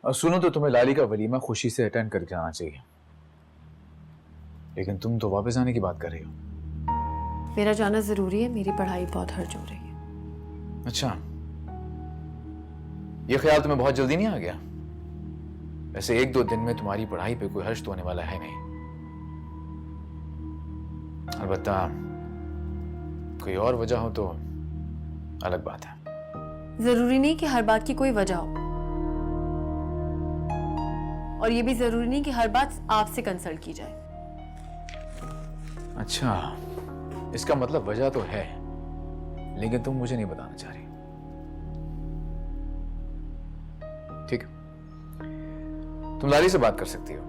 और सुनो तो तुम्हें लाली का वलीमा खुशी से अटेंड करके जाना चाहिए, लेकिन तुम तो वापस आने की बात कर रही हो। मेरा जाना जरूरी है, मेरी पढ़ाई बहुत हर्ज हो रही है। अच्छा, ये ख्याल तुम्हें बहुत जल्दी नहीं आ गया? वैसे 1-2 दिन में तुम्हारी पढ़ाई पे कोई हर्ज तो होने वाला है नहीं। अलबत्ता कोई और वजह हो तो अलग बात है। जरूरी नहीं कि हर बात की कोई वजह हो, और ये भी जरूरी नहीं कि हर बात आपसे कंसल्ट की जाए। अच्छा, इसका मतलब वजह तो है, लेकिन तुम मुझे नहीं बताना चाह रही। ठीक है, तुम लाली से बात कर सकती हो,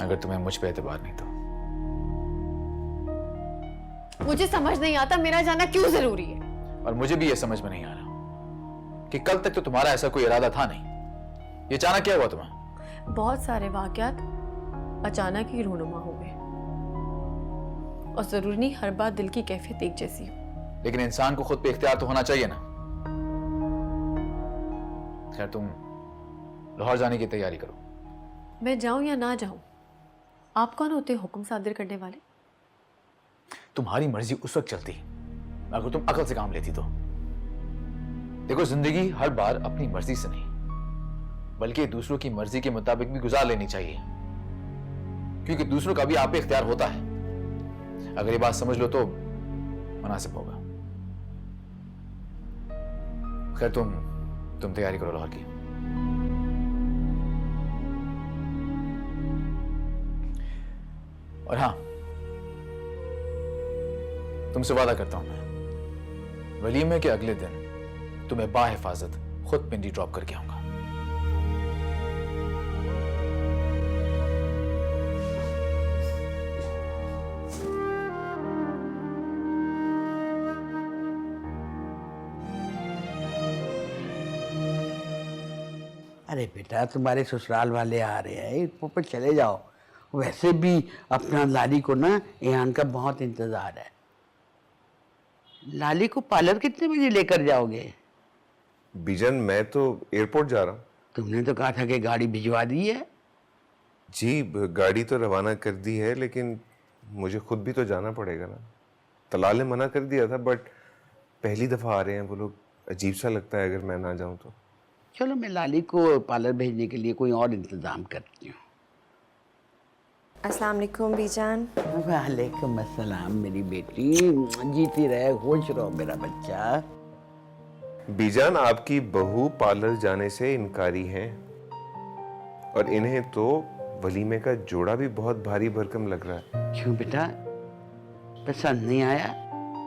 अगर तुम्हें मुझ पे एतबार नहीं तो। मुझे समझ नहीं आता मेरा जाना क्यों जरूरी है। और मुझे भी यह समझ में नहीं आ रहा कि कल तक तो तुम्हारा ऐसा कोई इरादा था नहीं, ये अचानक क्या हुआ तुम्हें? बहुत सारे वाकयात अचानक ही रूनुमा हो गए, और जरूरी नहीं हर बात दिल की कैफियत एक जैसी हो। लेकिन इंसान को खुद पे इख्तियार तो होना चाहिए ना। खैर, तुम लाहौर जाने की तैयारी करो। मैं जाऊं या ना जाऊं, आप कौन होते हुक्म सादिर करने वाले? तुम्हारी मर्जी उस वक्त चलती अगर तुम अकल से काम लेती तो। देखो, जिंदगी हर बार अपनी मर्जी से नहीं बल्कि दूसरों की मर्जी के मुताबिक भी गुजार लेनी चाहिए, क्योंकि दूसरों का भी आप पे इख्तियार होता है। अगर ये बात समझ लो तो मुनासिब होगा। खैर, तुम तैयारी करो लाहौर की। और हाँ, तुमसे वादा करता हूं मैं, वलीमे के अगले दिन तुम्हें बाहिफाजत खुद पिंडी ड्रॉप करके आऊंगा। अरे बेटा, तुम्हारे ससुराल वाले आ रहे हैं, ऊपर चले जाओ। वैसे भी अपना लाली को ना ईहान का बहुत इंतजार है। लाली को पार्लर कितने बजे लेकर जाओगे? बीजन, मैं तो एयरपोर्ट जा रहा हूँ। तुमने तो कहा था कि गाड़ी भिजवा दी है। जी, गाड़ी तो रवाना कर दी है, लेकिन मुझे खुद भी तो जाना पड़ेगा ना। तलाल ने मना कर दिया था, बट पहली दफ़ा आ रहे हैं वो लोग, अजीब सा लगता है अगर मैं ना जाऊँ तो। चलो, मैं लाली को पार्लर भेजने के लिए कोई और इंतज़ाम करती हूँ। अस्सलाम वालेकुम बीजान। वालेकुम अस्सलाम मेरी बेटी, जीती रहे, खुश रहो मेरा बच्चा। बीजान, आपकी बहू पार्लर जाने से इनकारी हैं, और इन्हें तो वलीमे का जोड़ा भी बहुत भारी भरकम लग रहा है। क्यों बेटा, पसंद नहीं आया?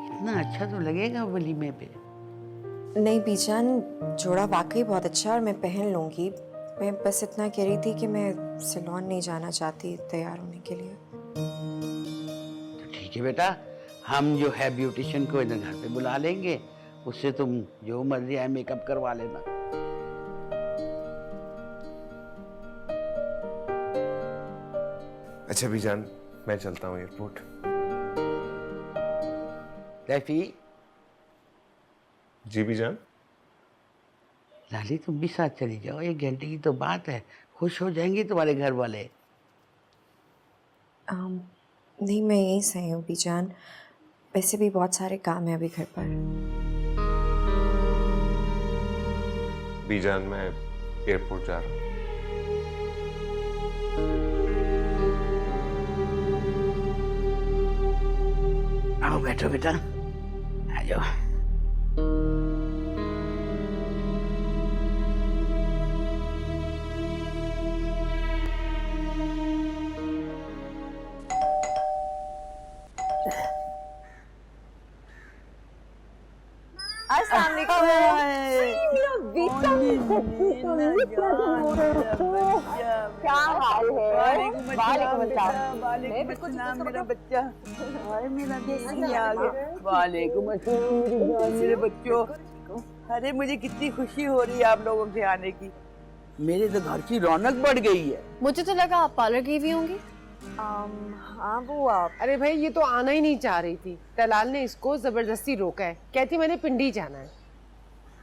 इतना अच्छा तो लगेगा वलीमे पे। नहीं बीजान, जोड़ा वाकई बहुत अच्छा और मैं पहन लूँगी। मैं बस इतना कह रही थी कि मैं सैलून नहीं जाना चाहती तैयार होने के लिए। तो ठीक है बेटा, हम जो है ब्यूटिशियन को इधर घर पे बुला लेंगे, उससे तुम जो मर्जी है मेकअप करवा लेना। अच्छा बीजान, मैं चलता हूँ एयरपोर्ट। रैफी, जी बीजान। लाली तुम भी साथ चली जाओ, 1 घंटे की तो बात है, खुश हो जाएंगे तुम्हारे घर वाले। नहीं, मैं यहीं सही हूँ बीजान, वैसे भी बहुत सारे काम है अभी घर पर। बीजान, मैं एयरपोर्ट जा रहा हूँ। आओ बैठो बेटा, आ जाओ। क्या हाल है? वालेकुम अस्सलाम मेरा बच्चा। अरे मेरा देसी आ गया। वालेकुम अस्सलाम मेरे बच्चों। अरे मुझे कितनी खुशी हो रही है आप लोगों के आने की। मेरे तो घर की रौनक बढ़ गई है। मुझे तो लगा आप पार्लर गई हुई होंगी। हाँ बुआ। अरे भाई, ये तो आना ही नहीं चाह रही थी, तलाल ने इसको जबरदस्ती रोका है, कहती मैंने पिंडी जाना है।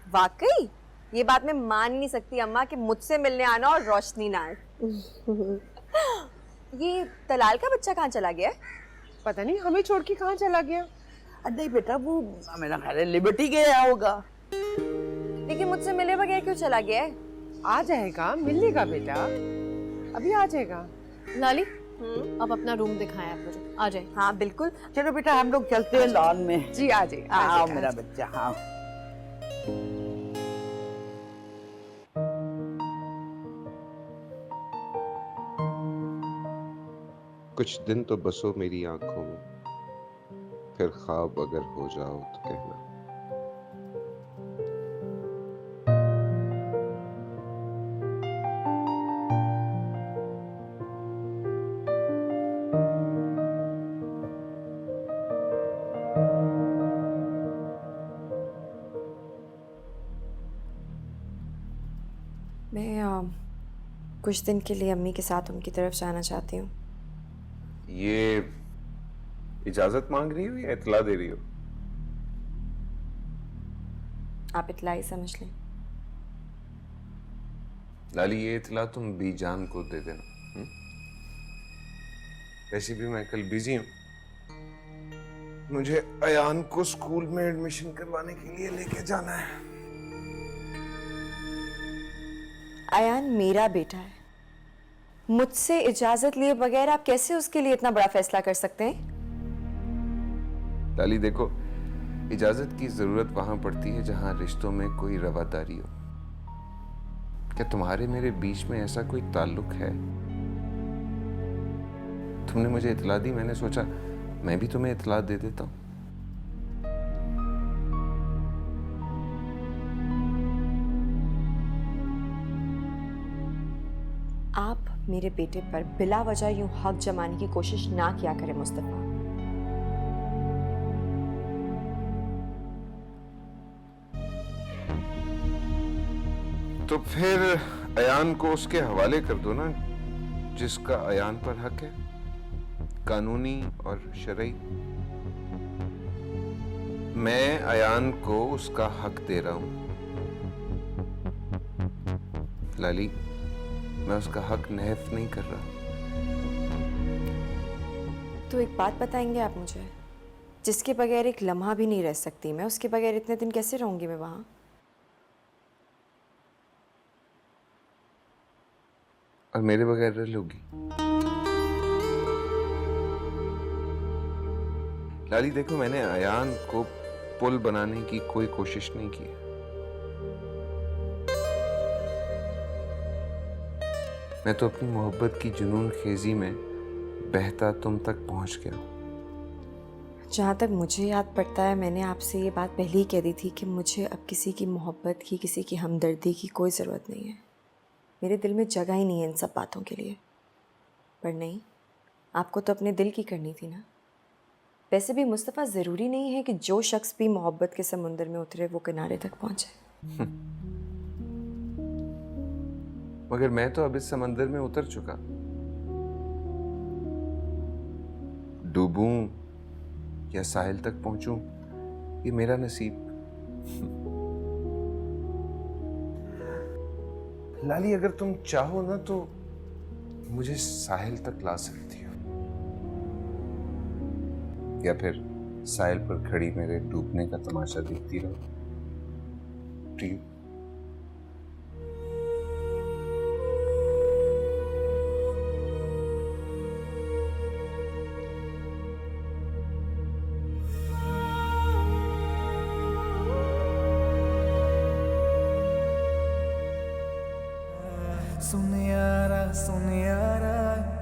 वाकई ये बात मैं मान ही नहीं सकती अम्मा कि मुझसे मिलने आना और रोशनी ना आए। ये तलाल का बच्चा कहाँ चला गया है? पता नहीं हमें छोड़ के कहाँ चला गया। नहीं बेटा, वो मेरा ख्याल है लिबर्टी गया होगा। लेकिन मुझसे मिले बगैर क्यों चला गया है? आ जाएगा, मिलने का बेटा, अभी आ जाएगा। लाली अब अपना रूम दिखाएं आप मुझे, आ जाए। हाँ बिल्कुल। चलो बेटा हम लोग चलते हैं लॉन में। जी आ जाइए, आ आओ जाइए, मेरा आ जाइए। बच्चा, हाँ। कुछ दिन तो बसो मेरी आंखों में, फिर ख्वाब अगर हो जाओ तो कहना। मैं कुछ दिन के लिए अम्मी के साथ उनकी तरफ जाना चाहती हूँ। ये इजाजत मांग रही हो या इतला दे रही हो? आप इतला ही समझ लें। लाली, ये इतला तुम बीजान को दे देना। वैसे भी मैं कल बिजी हूँ, मुझे अयान को स्कूल में एडमिशन करवाने के लिए लेके जाना है। अयान मेरा बेटा है, मुझसे इजाजत लिए बगैर आप कैसे उसके लिए इतना बड़ा फैसला कर सकते हैं? लाली देखो, इजाजत की जरूरत वहां पड़ती है जहां रिश्तों में कोई रवादारी हो। क्या तुम्हारे मेरे बीच में ऐसा कोई ताल्लुक है? तुमने मुझे इतला दी, मैंने सोचा मैं भी तुम्हें इतला दे देता हूं। आप मेरे बेटे पर बिला वजह यूं हक जमाने की कोशिश ना किया करें मुस्तफा। तो फिर अयान को उसके हवाले कर दो ना, जिसका अयान पर हक है, कानूनी और शरई। मैं अयान को उसका हक दे रहा हूं। लाली, मैं उसका हक नहफ नहीं कर रहा। तो एक बात बताएंगे आप मुझे, जिसके बगैर एक लम्हा भी नहीं रह सकती मैं, उसके बगैर इतने दिन कैसे रहूंगी मैं वहां? और मेरे बगैर रह लोगी? लाली देखो, मैंने अयान को पुल बनाने की कोई कोशिश नहीं की। मैं तो अपनी मोहब्बत की जुनून खेजी में बहता तुम तक पहुंच गया। जहाँ तक मुझे याद पड़ता है, मैंने आपसे ये बात पहले ही कह दी थी कि मुझे अब किसी की मोहब्बत की, किसी की हमदर्दी की कोई ज़रूरत नहीं है। मेरे दिल में जगह ही नहीं है इन सब बातों के लिए। पर नहीं, आपको तो अपने दिल की करनी थी ना। वैसे भी मुस्तफ़ा, ज़रूरी नहीं है कि जो शख्स भी मोहब्बत के समुंदर में उतरे वो किनारे तक पहुंचे। मगर मैं तो अब इस समंदर में उतर चुका। डूबूं या साहिल तक पहुंचूं, ये मेरा नसीब। लाली, अगर तुम चाहो ना तो मुझे साहिल तक ला सकती हो, या फिर साहिल पर खड़ी मेरे डूबने का तमाशा देखती रहो। ठीक? सुन यारा